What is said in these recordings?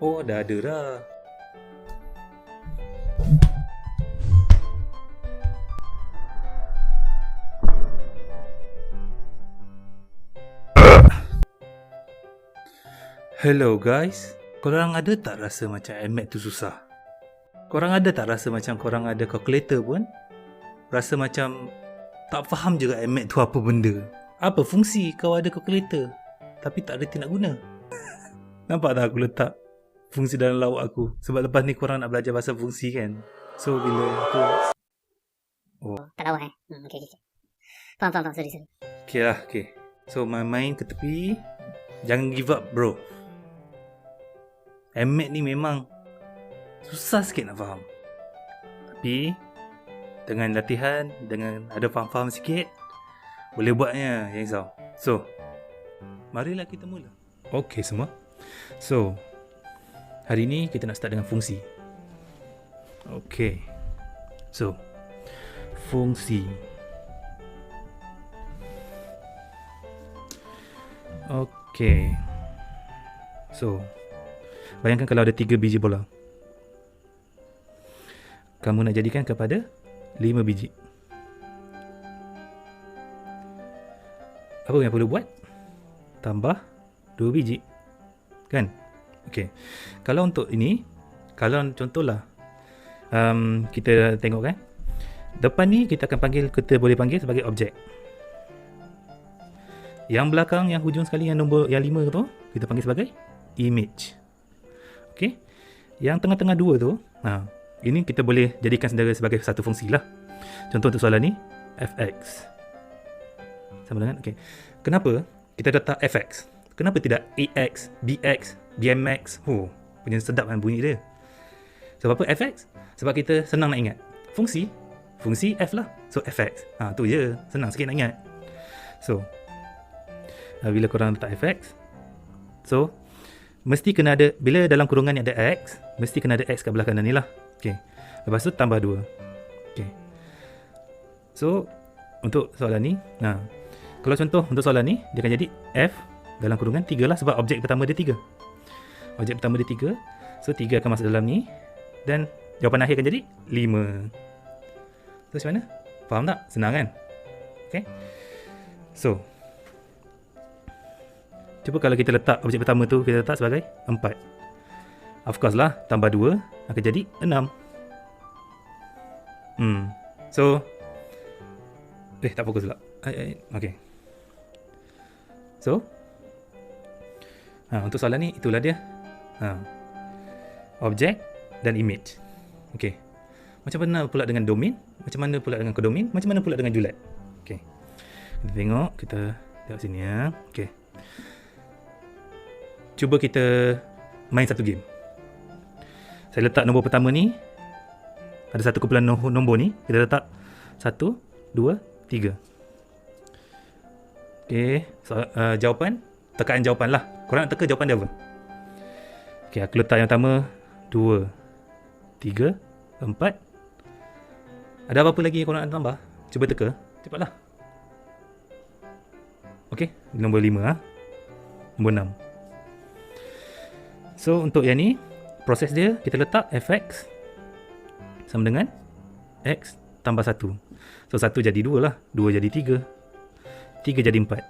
Oh, dah ada dah. Hello guys. Korang ada tak rasa macam MAT tu susah? Korang ada tak rasa macam korang ada calculator pun rasa macam tak faham juga MAT tu apa benda? Apa fungsi kau ada calculator tapi tak reti nak guna? Nampak tak aku letak fungsi dalam lawak aku? Sebab lepas ni korang nak belajar pasal fungsi kan? So bila aku Tak lawa okay. Faham, sorry. okay lah, okay. So main ke tepi. Jangan give up bro. MAT ni memang susah sikit nak faham. Tapi dengan latihan, dengan ada faham-faham sikit, boleh buatnya, jangan risau. So, marilah kita mula. Okay semua. So, hari ni kita nak start dengan fungsi. Okay. So, fungsi. Okay. So, bayangkan kalau ada 3 biji bola. Kamu nak jadikan kepada 5 biji. Apa yang perlu buat? Tambah 2 biji. Kan? Okay. Kalau untuk ini, kalau contohlah kita tengok kan, depan ni kita boleh panggil sebagai objek. Yang belakang, yang hujung sekali, yang nombor yang 5 tu, kita panggil sebagai image. Okay. Yang tengah-tengah 2 tu, ini kita boleh jadikan sebagai satu fungsi lah. Contoh untuk soalan ni, fx sama dengan, okay. Kenapa kita letak fx? Kenapa tidak ax, bx, bmx? Punya sedap kan bunyi dia. Sebab apa fx? Sebab kita senang nak ingat. Fungsi f lah. So fx. Tu je. Senang sikit nak ingat. So, bila korang letak fx, so mesti kena ada, bila dalam kurungan ni ada x, mesti kena ada x kat belah kanan ni lah. Okay. Lepas tu tambah 2. Okay. So, untuk soalan ni, kalau contoh untuk soalan ni, dia akan jadi f dalam kurungan 3 lah, sebab objek pertama dia 3. Objek pertama dia 3. So, 3 akan masuk dalam ni, dan jawapan akhir akan jadi 5. So, macam mana? Faham tak? Senang kan? Okay. So, cuba kalau kita letak objek pertama tu, kita letak sebagai 4. Of course lah, tambah 2 akan jadi 6. So, tak fokus pula. Okay. So, untuk soalan ni, itulah dia. Objek dan image. Okay. Macam mana pula dengan domain? Macam mana pula dengan kodomain? Macam mana pula dengan julat? Okay. Kita tengok sini ya. Okay. Cuba kita main satu game. Saya letak nombor pertama ni, ada satu kumpulan nombor ni, kita letak 1, 2, 3. Okay, so, jawapan, tekaan jawapan lah. Korang nak teka jawapan dia apa? Okay, aku letak yang pertama 2, 3, 4. Ada apa-apa lagi yang korang nak tambah? Cuba teka, cepatlah. Okay, nombor 5 nombor 6. So, untuk yang ni, proses dia, kita letak fx sama dengan x tambah 1. So, 1 jadi 2 lah. 2 jadi 3. 3 jadi 4.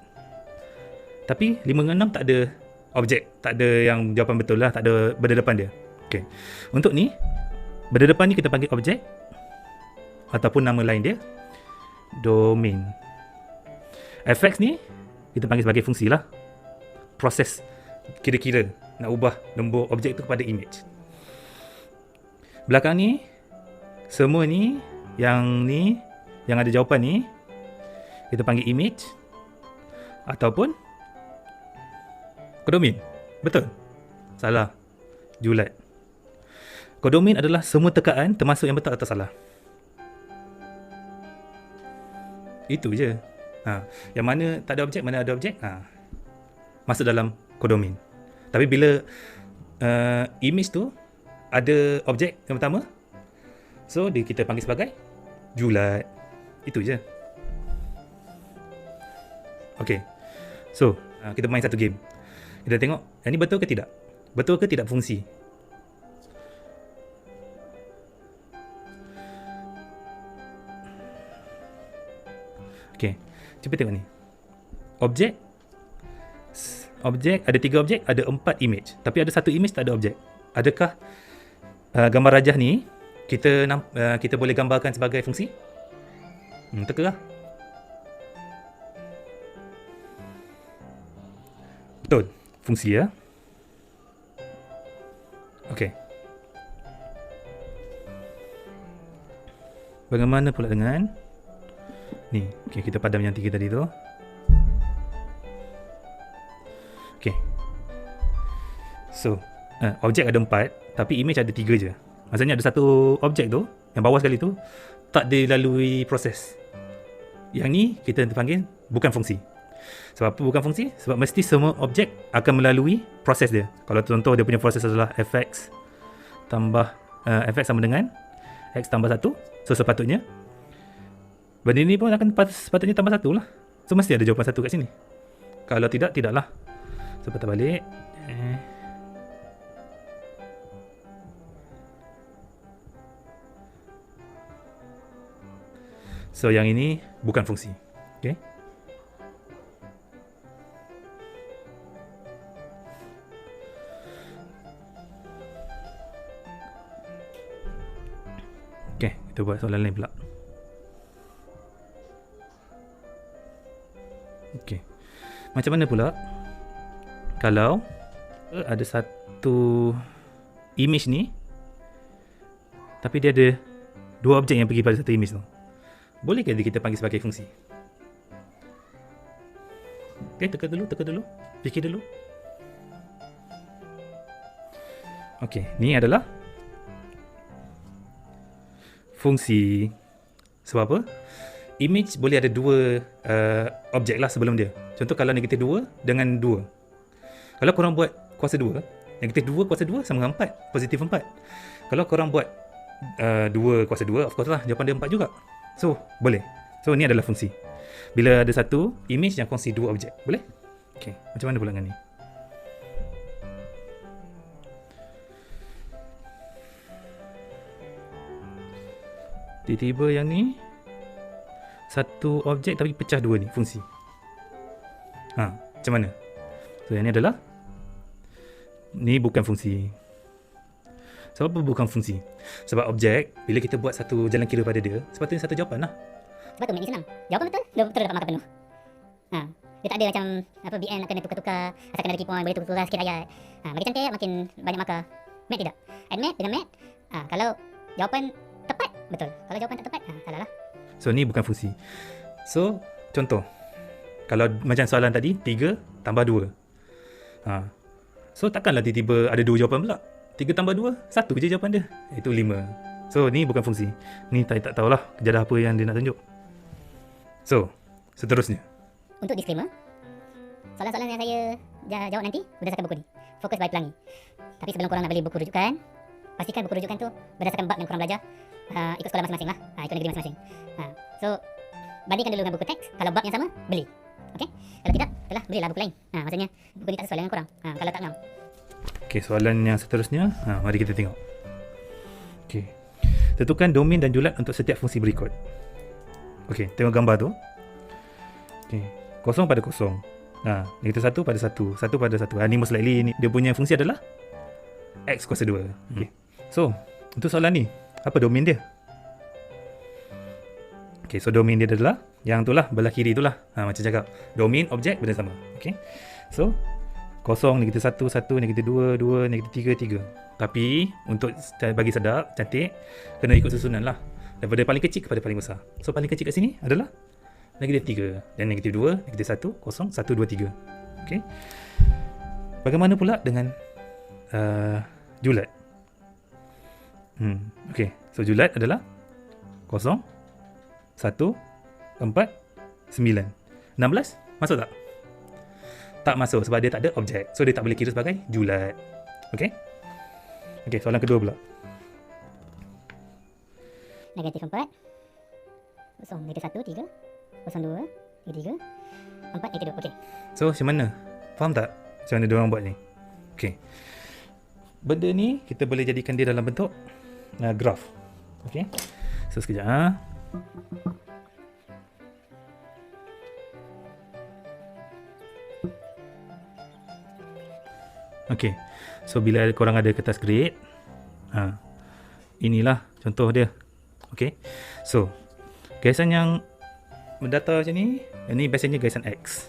Tapi, 5 dengan 6 tak ada objek. Tak ada yang jawapan betul lah. Tak ada benda depan dia. Okay. Untuk ni, benda depan ni kita panggil objek. Ataupun nama lain dia, domain. Fx ni, kita panggil sebagai fungsi lah. Proses kira-kira nak ubah nombor objek tu kepada image. Belakang ni, semua ni, yang ada jawapan ni, kita panggil image ataupun kodomain. Betul? Salah. Julat. Kodomain adalah semua tekaan termasuk yang betul atau salah. Itu je. Yang mana tak ada objek, mana ada objek, masuk dalam kodomain. Tapi bila image tu ada objek yang pertama, so kita panggil sebagai julat. Itu je. Okay. So, kita main satu game. Kita tengok, yang ni betul ke tidak? Betul ke tidak fungsi? Okey, cuba tengok ni. Objek ada 3 objek, ada 4 image. Tapi ada satu image tak ada objek. Adakah gambar rajah ni kita boleh gambarkan sebagai fungsi? Teka lah. Betul, fungsi ya. Okey. Bagaimana pula dengan ni? Okey, kita padam yang 3 tadi tu. Okey. So, objek ada 4, tapi image ada 3 je. Maksudnya ada satu objek tu, yang bawah sekali tu, tak dilalui proses. Yang ni kita panggil bukan fungsi. Sebab apa bukan fungsi? Sebab mesti semua objek akan melalui proses dia. Kalau contoh dia punya proses adalah fx tambah fx sama dengan x tambah 1. So sepatutnya benda ni pun akan sepatutnya tambah 1 lah. So mesti ada jawapan 1 kat sini. Kalau tidak, tidaklah. So patah balik. So yang ini bukan fungsi. Okay. Okay, kita buat soalan lain pula. Okay, macam mana pula kalau ada satu image ni, tapi dia ada 2 objek yang pergi pada satu image tu? Bolehkah kita panggil sebagai fungsi? Okay, teka dulu. Fikir dulu. Okay, ni adalah fungsi. Sebab apa? Image boleh ada 2 objek lah sebelum dia. Contoh kalau negatif 2 dengan 2. Kalau korang buat kuasa 2, negatif 2 kuasa 2 sama dengan 4, positif 4. Kalau korang buat 2 kuasa 2, of course lah jawapan dia 4 juga. So, boleh. So, ni adalah fungsi. Bila ada satu image yang kongsi 2 objek. Boleh? Okay, macam mana pula dengan ni? Tiba-tiba yang ni satu objek tapi pecah 2 ni, fungsi. Macam mana? So, yang ni adalah ni bukan fungsi. Sebab apa bukan fungsi? Sebab objek, bila kita buat satu jalan kira pada dia, sepatutnya satu jawapan lah. Sebab tu ni senang. Jawapan betul, dia betul dapat markah penuh. Dia tak ada macam apa BN nak kena tukar-tukar, asalkan ada key point boleh tukar-tukar sikit ayat. Makin cantik makin banyak markah. Mat tidak. Add mat dengan mat, kalau jawapan tepat betul. Kalau jawapan tak tepat, salah lah. So ni bukan fungsi. So contoh, kalau macam soalan tadi 3 tambah 2. So takkanlah tiba-tiba ada 2 jawapan pula. 3 tambah 2, 1 je jawapan dia. Itu 5. So ni bukan fungsi. Ni tak tahulah kejadah apa yang dia nak tunjuk. So seterusnya, untuk disclaimer, soalan-soalan yang saya jawab nanti berdasarkan buku ni, Fokus by Pelangi. Tapi sebelum korang nak beli buku rujukan, pastikan buku rujukan tu berdasarkan bab yang korang belajar, ikut sekolah masing-masing lah, ikut negeri masing-masing. So bandingkan dulu dengan buku teks. Kalau bab yang sama, beli. Okay? Kalau tidak, belilah buku lain. Maksudnya buku ni tak sesuai dengan korang. Kalau tak ngam. Okay, soalan yang seterusnya, mari kita tengok. Okay, tentukan domain dan julat untuk setiap fungsi berikut. Okay, tengok gambar tu. Okay, 0 pada 0. Negatif 1 pada 1, 1 pada 1. Ni most likely ni, dia punya fungsi adalah X kuasa 2. Okay. So, untuk soalan ni, apa domain dia? Okay, so domain dia adalah yang tu lah, belah kiri tu lah. Macam cakap, domain, objek, benda sama. Okay, so 0, negatif 1, 1, negatif 2, 2, negatif 3, 3. Tapi untuk bagi sedap, cantik, kena ikut susunan lah, daripada paling kecil kepada paling besar. So paling kecil kat sini adalah negatif 3, dan negatif 2, negatif 1, 0, 1, 2, 3. Okay. Bagaimana pula dengan julat? Okay, so julat adalah 0, 1, 4, 9. 16 masuk tak? Tak masuk sebab dia tak ada objek. So dia tak boleh kira sebagai julat. Okay? Okay, soalan kedua pula. Negatif 4, 0, negatif 1, 3, 0, 2, 3, 4, negatif 2. Okay. So macam mana? Faham tak macam mana diorang buat ni? Okay, benda ni kita boleh jadikan dia dalam bentuk graph. Okay, so sekejap. Okay, so bila korang ada kertas grid, inilah contoh dia. Okay, so garisan yang mendata macam ni, ini biasanya garisan X.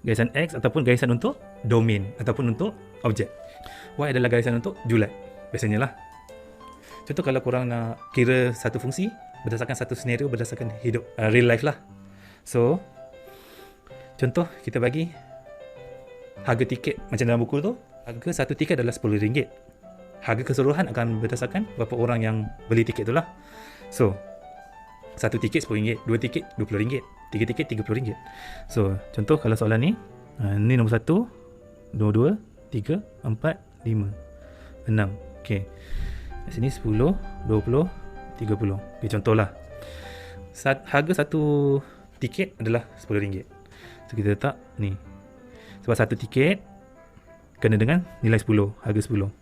Garisan X ataupun garisan untuk domain ataupun untuk objek. Y adalah garisan untuk julat biasanya lah. Contoh kalau korang nak kira satu fungsi berdasarkan satu senario, berdasarkan hidup real life lah. So contoh kita bagi harga tiket macam dalam buku tu, harga satu tiket adalah RM10. Harga keseluruhan akan berdasarkan berapa orang yang beli tiket tu lah. So satu tiket RM10, dua tiket RM20, tiga tiket RM30. So contoh kalau soalan ni, ni nombor 1, nombor 2, 3, 4, 5, 6. Okay, kat sini 10, 20, 30. Okay, contohlah harga satu tiket adalah RM10. So kita letak ni, sebab satu tiket kena dengan nilai 10, harga 10.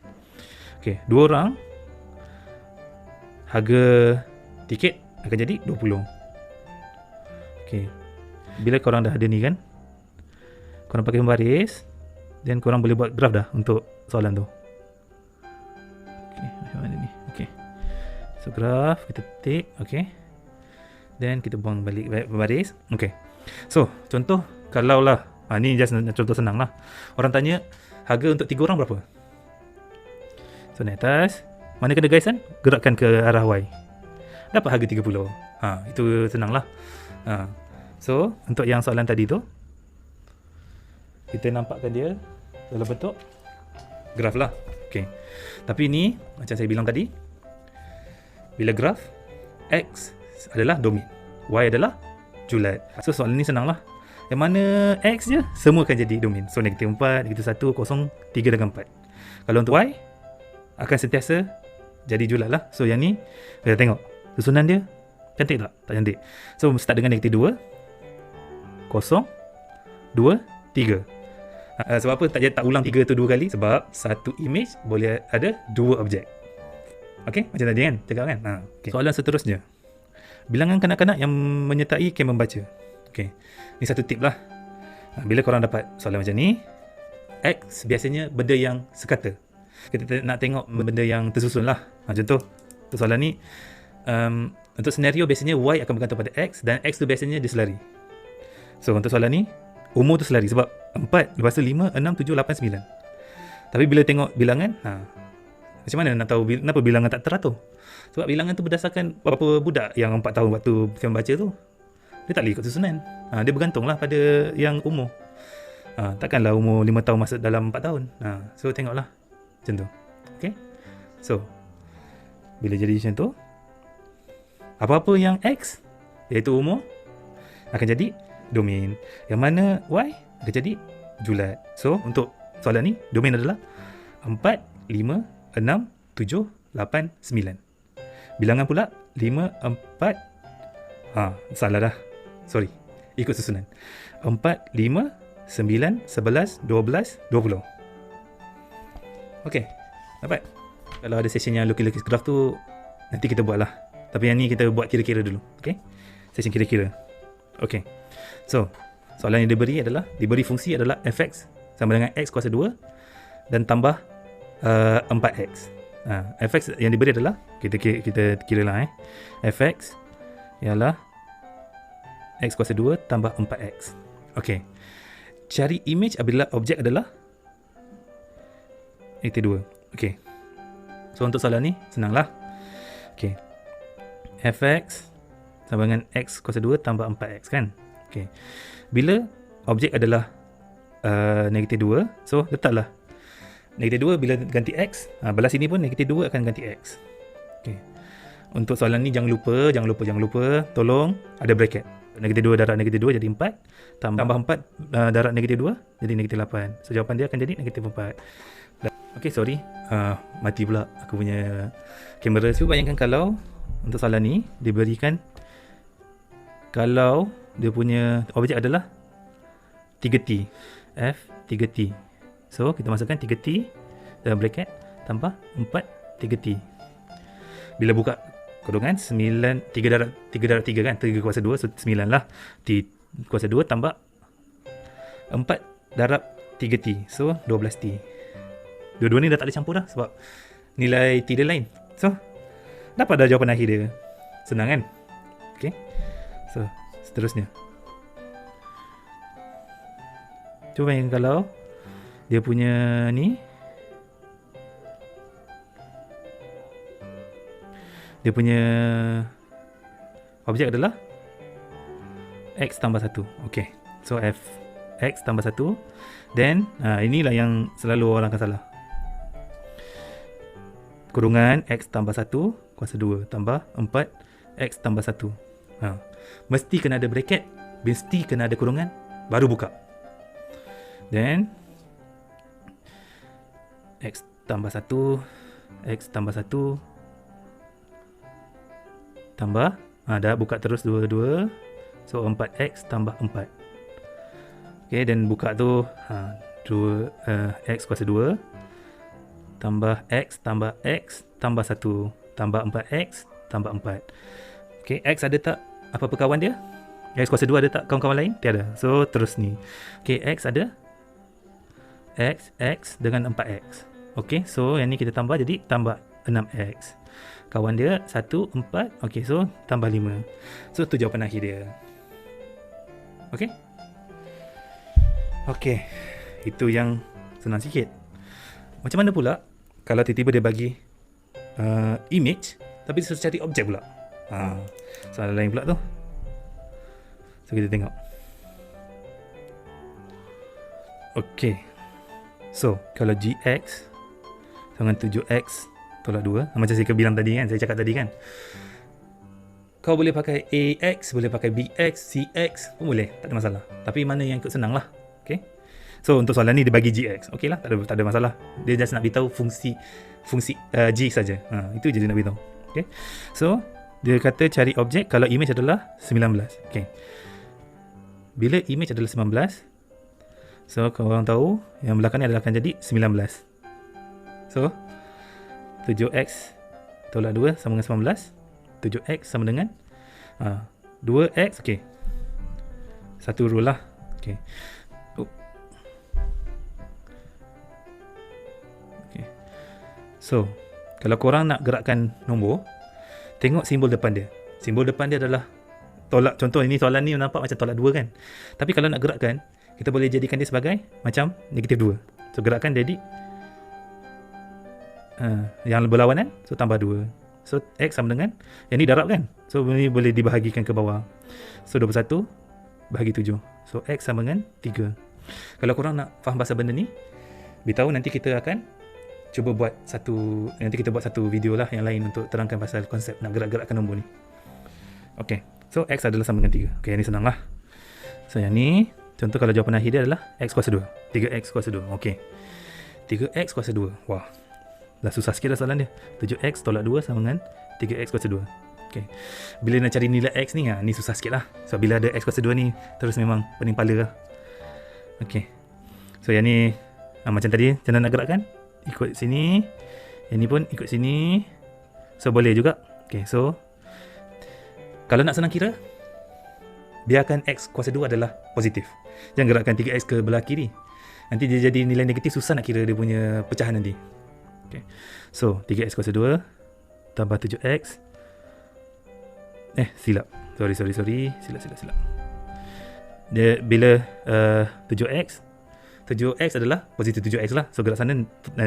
Okay, dua orang, harga tiket akan jadi 20. Okay, bila korang dah ada ni kan, korang pakai pembaris, dan korang boleh buat graf dah untuk soalan tu. Okay, macam mana ni? Okay, so graf kita tick. Okay, dan kita buang balik pembaris. Okay, so contoh kalau lah, ni just contoh senang lah. Orang tanya harga untuk 3 orang berapa? So naik atas, mana kena garisan, gerakkan ke arah Y, dapat harga 30. Itu senang lah. So untuk yang soalan tadi tu, kita nampakkan dia dalam bentuk graf lah. Okay, tapi ni macam saya bilang tadi, bila graf, X adalah domain, Y adalah julat. So soalan ni senang lah. Yang mana X je, semua akan jadi domain. So negatif 4, negatif 1, 0, 3 dengan 4. Kalau untuk Y, akan sentiasa jadi julat lah. So yang ni, kita tengok susunan dia cantik tak? Tak cantik. So start dengan negatif 2, 0, 2, 3. Sebab apa tak ulang 3 tu 2 kali? Sebab satu image boleh ada 2 objek. Okay, macam tadi kan, cakap kan? Okay. Soalan seterusnya, bilangan kanak-kanak yang menyertai kem membaca. Okay, ni satu tip lah. Bila korang dapat soalan macam ni, X biasanya benda yang sekata. Kita nak tengok benda yang tersusun lah. Contoh untuk soalan ni, untuk senario biasanya Y akan bergantung pada X, dan X tu biasanya dia selari. So untuk soalan ni, umur tu selari sebab 4, lepas tu 5, 6, 7, 8, 9. Tapi bila tengok bilangan, macam mana nak tahu kenapa bilangan tak teratur? Sebab bilangan tu berdasarkan berapa budak yang 4 tahun waktu kem baca tu. Dia tak boleh ikut susunan. Dia bergantunglah pada yang umur. Takkanlah umur 5 tahun masuk dalam 4 tahun. So tengoklah macam tu. Okay, so bila jadi macam tu, apa-apa yang X, iaitu umur, akan jadi domain. Yang mana Y akan jadi julat. So untuk soalan ni, domain adalah 4, 5, 6, 7, 8, 9. Bilangan pula 5, 4, salah dah. Sorry, ikut susunan 4, 5, 9, 11, 12, 20. Okay, dapat? Kalau ada session yang lukis-lukis graf tu, nanti kita buat lah. Tapi yang ni kita buat kira-kira dulu. Okay, session kira-kira. Okay, so soalan yang diberi fungsi adalah fx sama dengan x kuasa 2 dan tambah 4x. Fx yang diberi adalah, kita kira lah, fx ialah x kuasa 2 tambah 4x. Okay, cari image apabila objek adalah negatif 2. Okay, so untuk soalan ni senang lah. Okay, fx sama dengan x kuasa 2 tambah 4x kan. Okay, bila objek adalah negatif 2, so letaklah negatif 2 bila ganti x, belah sini pun negatif 2 akan ganti x. Okay, untuk soalan ni jangan lupa, tolong ada bracket. Negatif 2 darab negatif 2 jadi 4, tambah 4 darab negatif 2 jadi negatif 8. So jawapan dia akan jadi negatif 4. Okay, sorry, mati pula aku punya kamera. So bayangkan kalau untuk soalan ni diberikan, kalau dia punya objek adalah 3T, F 3T. So kita masukkan 3T dalam bracket tambah 4 3T. Bila buka kurungan 9 3 darab 3 kan, 3 kuasa 2, so 9 lah. T kuasa 2 tambah 4 darab 3T, so 12T. Dua-dua ni dah tak ada campur dah sebab nilai T dia lain. So dapat dah jawapan akhir dia. Senang kan? Okay, so seterusnya, cuba bayangkan kalau dia punya ni, dia punya objek adalah X tambah 1. Okay, so F X tambah 1. Then inilah yang selalu orang akan salah. Kurungan X tambah 1 kuasa 2 tambah 4 X tambah 1. Mesti kena ada bracket, mesti kena ada kurungan, baru buka. Then X tambah 1 X tambah 1 tambah, dah buka terus 2, so 4X tambah 4. Okay, dan buka tu 2 X kuasa 2 tambah X tambah X tambah 1 tambah 4X tambah 4. Okay, X ada tak apa-apa kawan dia? X kuasa 2 ada tak kawan-kawan lain? Tiada. So terus ni. Okay, X ada X dengan 4X. Okay, so yang ni kita tambah jadi tambah 6X. Kawan dia 1, 4. Okay, so tambah 5. So tu jawapan akhir dia. Okay. Okay, itu yang senang sikit. Macam mana pula kalau tiba-tiba dia bagi image tapi dia cari objek pula? Soalan lain pula tu. So kita tengok. Okay, so kalau GX dengan 7X tolak 2, macam saya bilang tadi kan, saya cakap tadi kan, kau boleh pakai AX, boleh pakai BX, CX pun boleh, tak ada masalah. Tapi mana yang ikut senang lah. Okay, so untuk soalan ni dia bagi GX, okay lah, tak ada masalah. Dia just nak beritahu fungsi G saja. Itu je dia nak beritahu. Okay, so dia kata cari objek kalau image adalah 19. Okay, bila image adalah 19, so kalau orang tahu yang belakang ni adalah akan jadi 19. So 7X tolak 2 sama dengan 19. 7X sama dengan 2X. Okay, satu rule lah. Okay, so kalau korang nak gerakkan nombor, tengok simbol depan dia. Simbol depan dia adalah tolak. Contoh ini soalan ni nampak macam tolak 2 kan. Tapi kalau nak gerakkan, kita boleh jadikan dia sebagai macam negatif 2. So gerakkan jadi yang berlawanan, so tambah 2. So X sama dengan, yang ni darab kan, so ini boleh dibahagikan ke bawah. So 21 bahagi 7, so X sama dengan 3. Kalau korang nak faham pasal benda ni, beritahu, nanti kita akan cuba buat satu video lah yang lain untuk terangkan pasal konsep nak gerak-gerakkan nombor ni. Okay, so X adalah sama dengan 3. Okay, yang ni senang lah. So yang ni, contoh kalau jawapan akhir dia adalah X kuasa 2, 3X kuasa 2. Okay, 3X kuasa 2. Wah, dah susah sikit dah soalan dia. 7X tolak 2 sama dengan 3X kuasa 2. Okay, bila nak cari nilai X ni, ni susah sikit lah. So bila ada X kuasa 2 ni, terus memang pening kepala lah. Okay, so yang ni macam tadi, macam mana nak gerakkan? Ikut sini, yang ni pun ikut sini, so boleh juga. Okay, so kalau nak senang kira, biarkan X kuasa 2 adalah positif. Jangan gerakkan 3X ke belah kiri, nanti dia jadi nilai negatif, susah nak kira dia punya pecahan nanti. Okay, so 3X kuasa 2 tambah 7X, silap, silap. Dia bila 7X adalah positif 7X lah, so gerak sana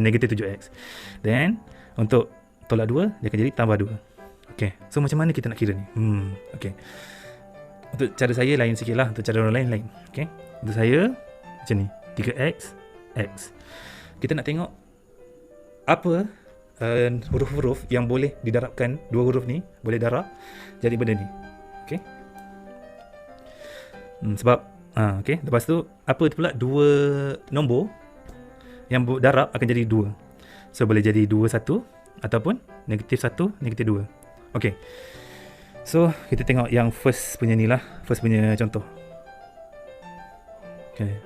negatif 7X. Then untuk tolak 2, dia akan jadi tambah 2. Okay, so macam mana kita nak kira ni? Okay, untuk cara saya lain sikit lah, untuk cara orang lain. Okay, untuk saya macam ni, 3X X. Kita nak tengok apa huruf-huruf yang boleh didarabkan. Dua huruf ni boleh darab jadi benda ni. Okay, sebab okay, lepas tu apa tu pula, dua nombor yang darab akan jadi 2. So boleh jadi 2 1 ataupun negatif 1 negatif 2. Okay, so kita tengok yang first punya ni lah, first punya contoh. Okay,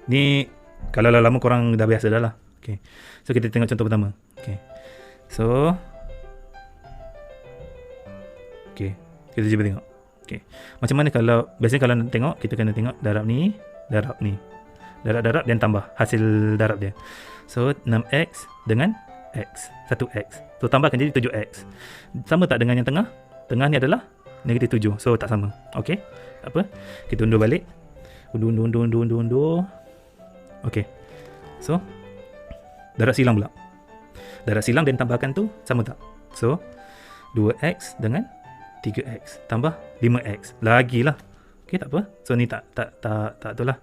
ni kalau lama korang dah biasa dah lah. Okay, so kita tengok contoh pertama. Okay. So okay, kita cuba tengok. Okay. Macam mana kalau biasanya kalau nak tengok, kita kena tengok darab ni, darab dan tambah hasil darab dia. So 6x dengan x, 1x. So tambahkan jadi 7x. Sama tak dengan yang tengah? Tengah ni adalah negatif 7. So tak sama. Okay, tak apa. Kita undur balik. Undur. Okay. So darab silang pula. Darab silang dan tambahkan tu sama tak? So 2x dengan 3x tambah 5x lagi lah. Okay, tak apa. So ni tak tu lah.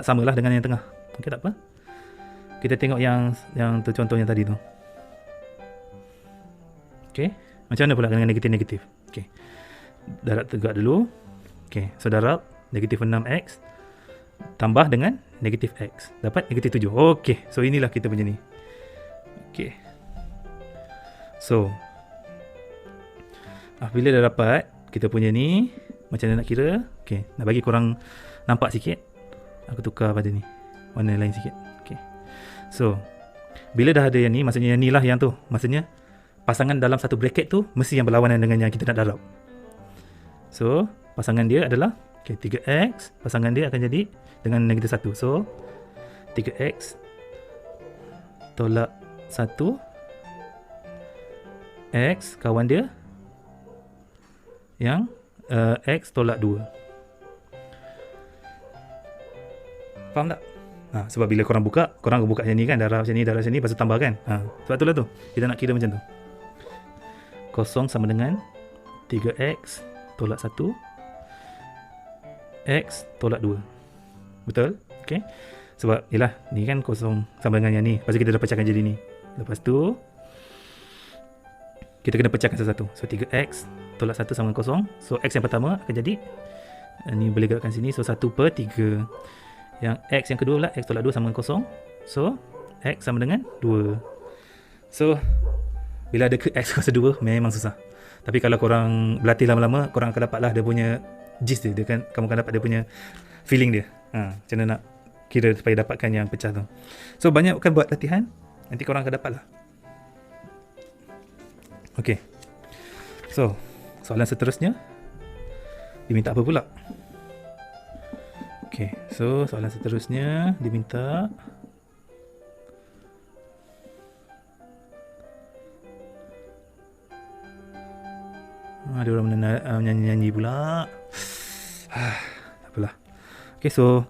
Samalah dengan yang tengah. Okay, tak apa. Kita tengok yang tu contohnya tadi tu. Okay, macam mana pula dengan negatif-negatif? Okay, darab tegak dulu. Okay, so darab negatif 6x tambah dengan negatif x dapat negatif 7. Okay, so inilah kita punya ni. Okay, so bila dah dapat kita punya ni, macam mana nak kira? Okay, nak bagi korang nampak sikit, aku tukar pada ni, warna lain sikit. Okay, so bila dah ada yang ni, maksudnya yang ni lah yang tu, maksudnya pasangan dalam satu bracket tu mesti yang berlawanan dengan yang kita nak darab. So pasangan dia adalah 3x, pasangan dia akan jadi dengan negatif 1. So 3x tolak 1 x kawan dia yang x tolak 2. Faham tak? Sebab bila korang buka yang ni kan, darab macam ni, lepas tu tambah kan. Sebab itulah tu kita nak kira macam tu. Kosong sama dengan 3x tolak 1 x tolak 2. Betul? Okay. Sebab yelah, ni kan kosong sama dengan yang ni. Lepas tu kita dah pecahkan jadi ni. Lepas tu kita kena pecahkan satu-satu. So 3x tolak 1 sama dengan kosong. So x yang pertama akan jadi, ni boleh gerakkan sini. So 1/3. Yang x yang kedua pula, x tolak 2 sama dengan kosong. So x sama dengan 2. So bila ada ke x kuasa 2 memang susah. Tapi kalau korang berlatih lama-lama, korang akan dapat lah dia punya gist dia kan, kamu akan dapat dia punya feeling dia. Macam mana nak kira supaya dapatkan yang pecah tu. So banyakkan buat latihan, nanti korang akan dapat lah. Okay, so soalan seterusnya diminta apa pula? Okay, so soalan seterusnya diminta ada orang menyanyi pula. Tak apalah. Okay, so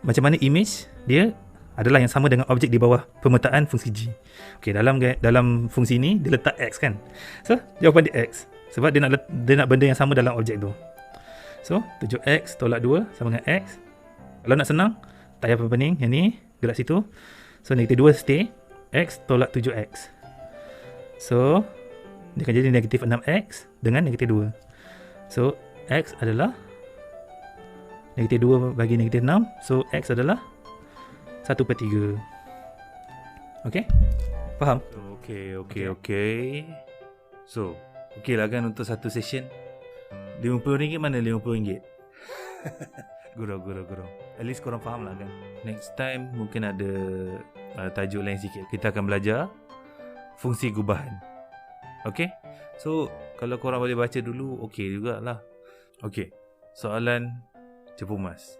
macam mana image dia adalah yang sama dengan objek di bawah pemetaan fungsi G. Okay, dalam fungsi ni dia letak X kan. So jawapan dia X sebab dia nak benda yang sama dalam objek tu. So 7X tolak 2 sama dengan X. Kalau nak senang, tak payah pening, yang ni gerak situ. So negatif 2 stay, X tolak 7X. So dia akan jadi negatif 6X dengan negatif 2. So X adalah negatif 2 bagi negatif 6. So X adalah 1/3. Okay? Faham? Okay. So, okay lah kan untuk satu session. RM50 mana RM50? Gurau. At least korang faham lah kan. Next time mungkin ada tajuk lain sikit. Kita akan belajar fungsi gubahan. Okay? So, kalau korang boleh baca dulu, okay jugalah. Okay, soalan cepu mas.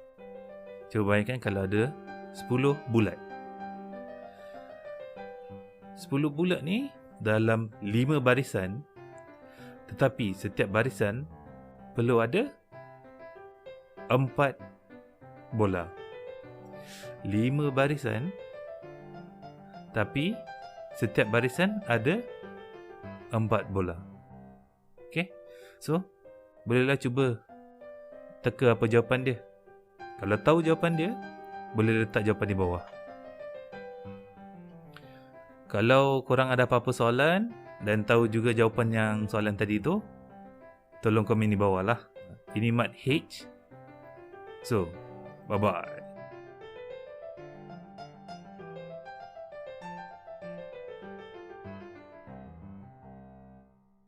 Cuba bayangkan kalau ada 10 bulat. 10 bulat ni dalam 5 barisan, tetapi setiap barisan perlu ada 4 bola. 5 barisan, tapi setiap barisan ada 4 bola. Okay, so bolehlah cuba teka apa jawapan dia. Kalau tahu jawapan dia, boleh letak jawapan di bawah. Kalau korang ada apa-apa soalan dan tahu juga jawapan yang soalan tadi tu, tolong komen di bawah lah. Ini Mat H. So, bye-bye.